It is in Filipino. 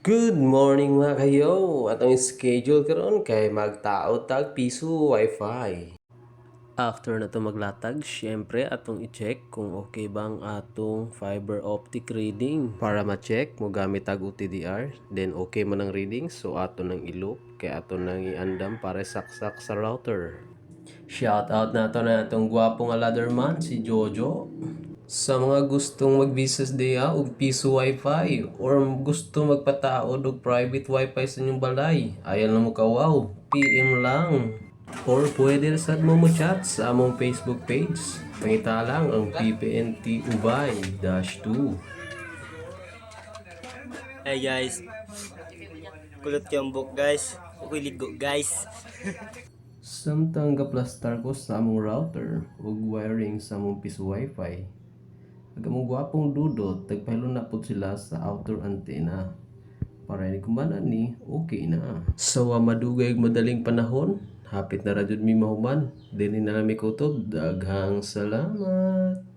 Good morning mga kayo! Atong schedule karon kay magtao tag piso wifi. After na to maglatag, syempre atong i-check kung okay bang atong fiber optic reading. Para ma-check, mo gamit tag OTDR. Then okay man ang reading, so ato nang i-loop kay ato nang iandam para saksak sa router. Shout out na to na atong gwapong alatherman si Jojo. Sa mga gustong mag-business diya og piso wifi or gusto magpataod og private wifi sa inyong balay, ayan lang mo kawaw, PM lang. Or pwede rin sad mo chat sa among Facebook page. Pangita lang ang PPNT Ubay-2. Hey guys, kulot yung book guys. Ako'y ligo guys. Samtang gaplastar ko sa among router ug wiring sa among piso wifi. Agamong gwapong dudot, tagpahilo na po sila sa outer antenna. Para ni kumanan ni, okay na. So, madugay madaling panahon, hapit na radyo mi mahuman. Dili na lang mi kutob. Daghang salamat.